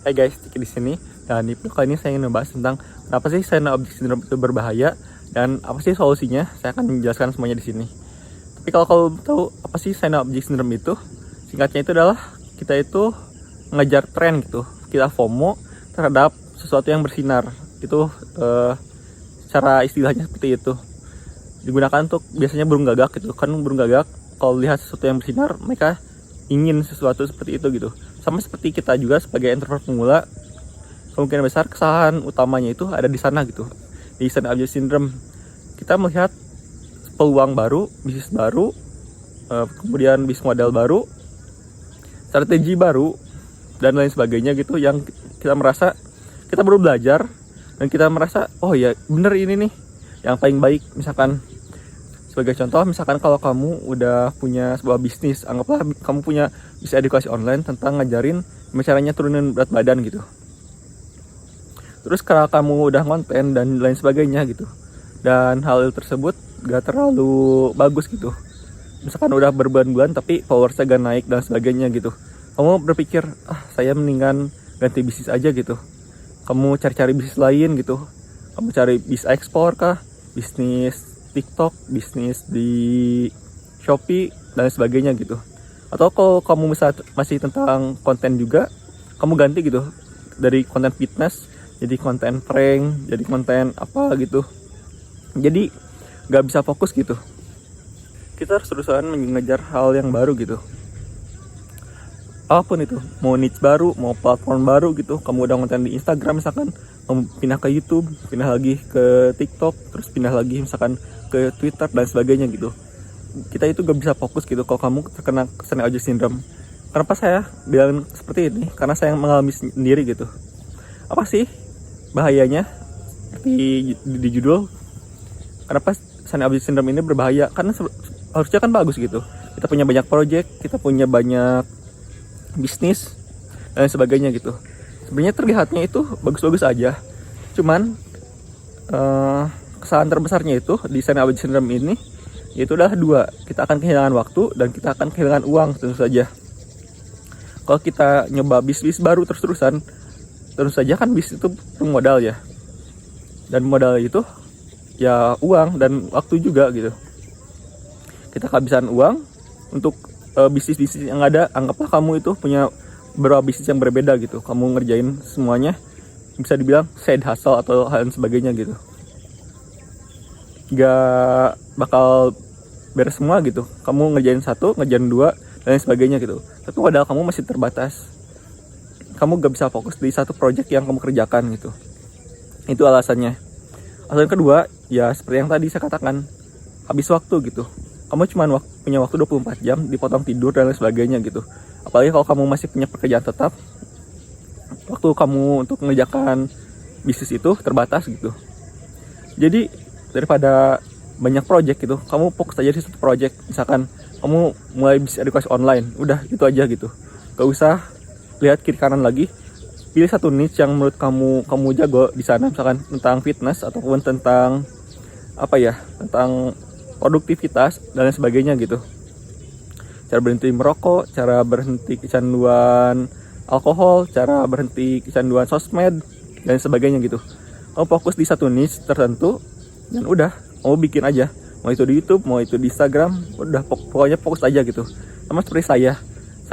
Hai guys, Ciki di sini. Dan di video kali ini saya ingin membahas tentang kenapa sih cyanide object syndrome itu berbahaya dan apa sih solusinya. Saya akan menjelaskan semuanya di sini. Tapi kalau kalian tahu apa sih cyanide object syndrome itu, singkatnya itu adalah kita itu mengejar tren gitu. Kita FOMO terhadap sesuatu yang bersinar. Itu cara istilahnya seperti itu. Digunakan untuk biasanya burung gagak gitu. Kan burung gagak kalau lihat sesuatu yang bersinar, mereka ingin sesuatu seperti itu gitu. Sama seperti kita juga sebagai introvert pemula, kemungkinan besar kesalahan utamanya itu ada di sana gitu, di cyanide object syndrome. Kita melihat peluang baru, bisnis baru, kemudian bisnis model baru, strategi baru, dan lain sebagainya gitu, yang kita merasa kita baru belajar dan kita merasa oh ya bener ini nih yang paling baik. Misalkan sebagai contoh, misalkan kalau kamu udah punya sebuah bisnis, anggaplah kamu punya bisnis edukasi online tentang ngajarin gimana caranya turunin berat badan gitu. Terus kalau kamu udah konten dan lain sebagainya gitu, dan hal tersebut gak terlalu bagus gitu, misalkan udah berbulan-bulan tapi followersnya gak naik dan sebagainya gitu, kamu berpikir, saya mendingan ganti bisnis aja gitu. Kamu cari-cari bisnis lain gitu, kamu cari bisnis ekspor kah, bisnis TikTok, bisnis di Shopee dan sebagainya gitu. Atau kalau kamu masih tentang konten juga, kamu ganti gitu dari konten fitness jadi konten prank, jadi konten apa gitu. Jadi gak bisa fokus gitu. Kita harus terusan mengejar hal yang baru gitu. Apapun itu, mau niche baru, mau platform baru gitu. Kamu udah konten di Instagram misalkan, kamu pindah ke YouTube, pindah lagi ke TikTok, terus pindah lagi misalkan ke Twitter dan sebagainya gitu. Kita itu gak bisa fokus gitu kalau kamu terkena cyanide object syndrome. Kenapa saya bilang seperti ini? Karena saya mengalami sendiri gitu. Apa sih bahayanya? Seperti di judul, kenapa cyanide object syndrome ini berbahaya? Karena harusnya kan bagus gitu. Kita punya banyak project, kita punya banyak bisnis dan sebagainya gitu. Sebenarnya terlihatnya itu bagus-bagus aja. Cuman kesalahan terbesarnya itu di cyanide object syndrome ini yaitu adalah dua. Kita akan kehilangan waktu dan kita akan kehilangan uang tentu saja. Kalau kita nyoba bisnis baru terus-terusan, tentu saja kan bisnis itu perlu modal ya. Dan modal itu ya uang dan waktu juga gitu. Kita kehabisan uang untuk bisnis-bisnis yang ada. Anggaplah kamu itu punya beberapa bisnis yang berbeda gitu. Kamu ngerjain semuanya, bisa dibilang side hustle atau hal sebagainya gitu. Gak bakal beres semua gitu. Kamu ngerjain satu, ngerjain dua, dan lain sebagainya gitu. Tapi modal kamu masih terbatas. Kamu gak bisa fokus di satu project yang kamu kerjakan gitu. Itu alasannya. Alasan kedua, ya seperti yang tadi saya katakan, habis waktu gitu. Kamu cuma punya waktu 24 jam, dipotong tidur dan lain sebagainya gitu. Apalagi kalau kamu masih punya pekerjaan tetap, waktu kamu untuk mengerjakan bisnis itu terbatas gitu. Jadi daripada banyak project gitu, kamu fokus aja di satu project. Misalkan kamu mulai bisnis edukasi online, udah itu aja gitu. Gak usah lihat kiri kanan lagi. Pilih satu niche yang menurut kamu jago di sana, misalkan tentang fitness ataupun tentang tentang produktivitas dan lain sebagainya gitu. Cara berhenti merokok, cara berhenti kecanduan alkohol, cara berhenti kecanduan sosmed dan sebagainya gitu. Kamu fokus di satu niche tertentu dan udah, mau bikin aja, mau itu di YouTube, mau itu di Instagram, udah pokoknya fokus aja gitu. Sama seperti saya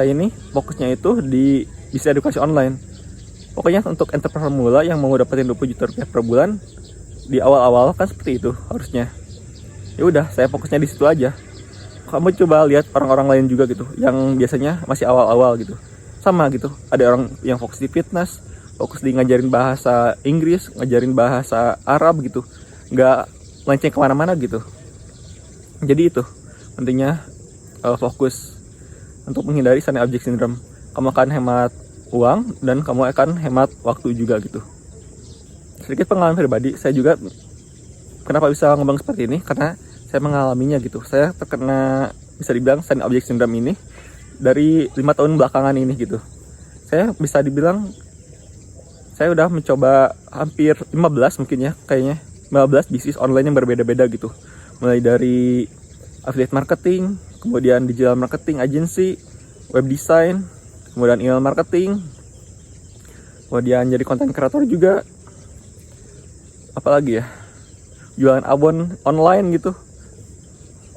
ini fokusnya itu di bisnis edukasi online. Pokoknya untuk entrepreneur pemula yang mau dapetin 20 juta rupiah per bulan di awal-awal kan seperti itu harusnya. Ya udah, saya fokusnya di situ aja. Kamu coba lihat orang-orang lain juga gitu, yang biasanya masih awal-awal gitu. Sama gitu, ada orang yang fokus di fitness, fokus di ngajarin bahasa Inggris, ngajarin bahasa Arab gitu. Nggak melenceng kemana-mana gitu. Jadi itu pentingnya fokus untuk menghindari cyanide object syndrome. Kamu akan hemat uang dan kamu akan hemat waktu juga gitu. Sedikit pengalaman pribadi, saya juga kenapa bisa ngomong seperti ini, karena saya mengalaminya gitu. Saya terkena, bisa dibilang cyanide object syndrome ini dari 5 tahun belakangan ini gitu. Saya bisa dibilang saya udah mencoba hampir 15 mungkin ya, kayaknya 15 bisnis online yang berbeda-beda gitu. Mulai dari affiliate marketing, kemudian digital marketing agency, web design, kemudian email marketing, kemudian jadi konten kreator juga, apalagi ya, jualan abon online gitu,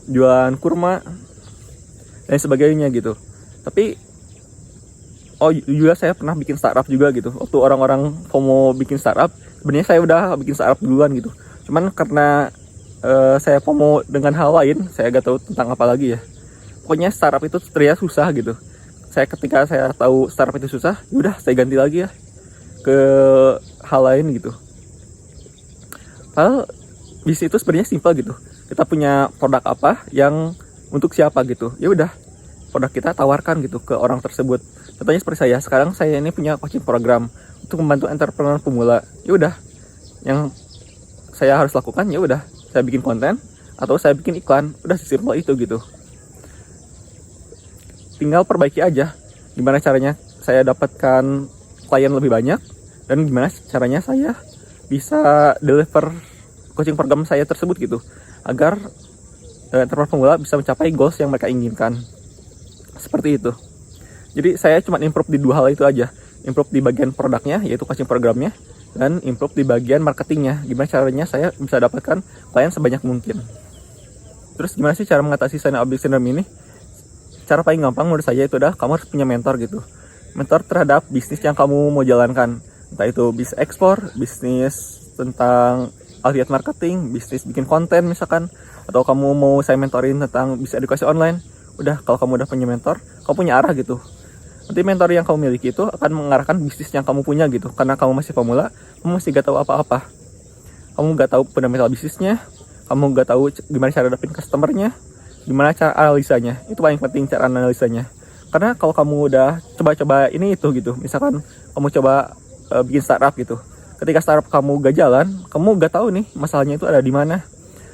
jualan kurma dan sebagainya gitu. Tapi juga saya pernah bikin startup juga gitu. Waktu orang-orang FOMO bikin startup, sebenarnya saya udah bikin startup duluan gitu. Cuman karena saya FOMO dengan hal lain, saya gak tahu tentang apa lagi ya. Pokoknya startup itu ternyata susah gitu. Ketika saya tahu startup itu susah, yaudah saya ganti lagi ya ke hal lain gitu. Padahal bisnis itu sebenarnya simpel gitu. Kita punya produk apa yang untuk siapa gitu. Ya udah, produk kita tawarkan gitu ke orang tersebut. Contohnya seperti sekarang saya ini punya coaching program untuk membantu entrepreneur pemula. Ya udah, yang saya harus lakukan ya udah, saya bikin konten atau saya bikin iklan. Udah sesimpel itu gitu. Tinggal perbaiki aja gimana caranya saya dapatkan klien lebih banyak, dan gimana caranya saya bisa deliver coaching program saya tersebut gitu, agar entrepreneur pemula bisa mencapai goals yang mereka inginkan. Seperti itu. Jadi saya cuma improve di 2 hal itu aja. Improve di bagian produknya, yaitu coaching programnya, dan improve di bagian marketingnya. Gimana caranya saya bisa dapatkan klien sebanyak mungkin. Terus gimana sih cara mengatasi sign up syndrome ini? Cara paling gampang menurut saya itu adalah kamu harus punya mentor gitu. Mentor terhadap bisnis yang kamu mau jalankan. Entah itu bisnis ekspor, bisnis tentang affiliate marketing, bisnis bikin konten misalkan, atau kamu mau saya mentorin tentang bisnis edukasi online. Udah, kalau kamu udah punya mentor, kamu punya arah gitu. Nanti mentor yang kamu miliki itu akan mengarahkan bisnis yang kamu punya gitu. Karena kamu masih pemula, kamu masih gak tahu apa-apa. Kamu gak tahu fundamental bisnisnya, kamu gak tahu gimana cara dapetin customernya, gimana cara analisanya. Itu paling penting, cara analisanya. Karena kalau kamu udah coba-coba ini itu gitu, misalkan kamu coba bikin startup gitu, ketika startup kamu gak jalan, kamu gak tahu nih masalahnya itu ada di mana.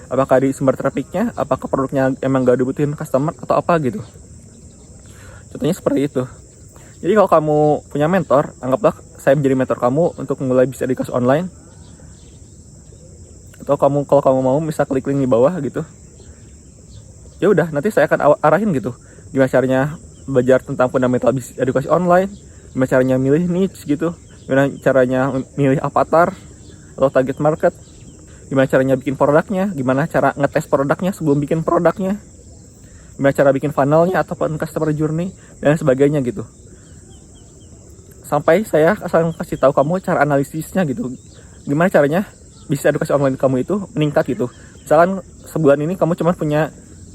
Apakah di sumber trafficnya, apakah produknya emang gak dibutuhin customer atau apa gitu. Contohnya seperti itu. Jadi kalau kamu punya mentor, anggaplah saya menjadi mentor kamu untuk mulai bisnis edukasi online. Atau kalau kamu mau bisa klik link di bawah gitu. Ya udah, nanti saya akan arahin gitu gimana caranya belajar tentang fundamental bisnis edukasi online, gimana caranya milih niche gitu, gimana caranya milih avatar atau target market, gimana caranya bikin produknya, gimana cara ngetes produknya sebelum bikin produknya, gimana cara bikin funnelnya ataupun customer journey dan sebagainya gitu. Sampai saya akan kasih tahu kamu cara analisisnya gitu, gimana caranya bisnis edukasi online kamu itu meningkat gitu. Misalkan sebulan ini kamu cuma punya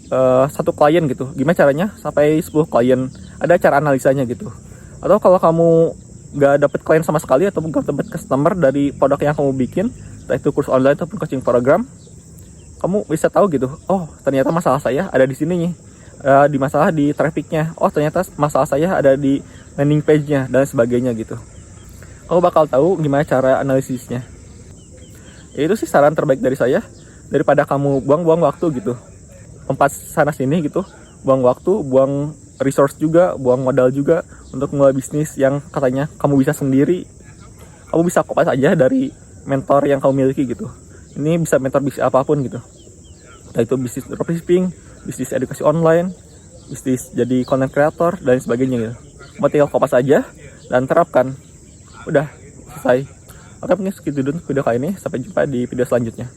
1 klien gitu, gimana caranya sampai 10 klien, ada cara analisanya gitu. Atau kalau kamu gak dapet klien sama sekali atau gak dapet customer dari produk yang kamu bikin, entah itu kurs online ataupun coaching program, kamu bisa tahu gitu, oh ternyata masalah saya ada di sini nih, di masalah di trafficnya, oh ternyata masalah saya ada di landing page-nya dan sebagainya gitu. Kamu bakal tahu gimana cara analisisnya. Ya, itu sih saran terbaik dari saya, daripada kamu buang-buang waktu gitu, tempat sana sini gitu, buang waktu, buang resource juga, buang modal juga untuk mulai bisnis yang katanya kamu bisa sendiri. Kamu bisa kopas aja dari mentor yang kamu miliki gitu. Ini bisa mentor bisnis apapun gitu, entah itu bisnis dropshipping, bisnis edukasi online, bisnis jadi content creator dan sebagainya gitu. Kamu tinggal kopas aja dan terapkan. Udah selesai. Oke, mungkin segitu dulu video kali ini. Sampai jumpa di video selanjutnya.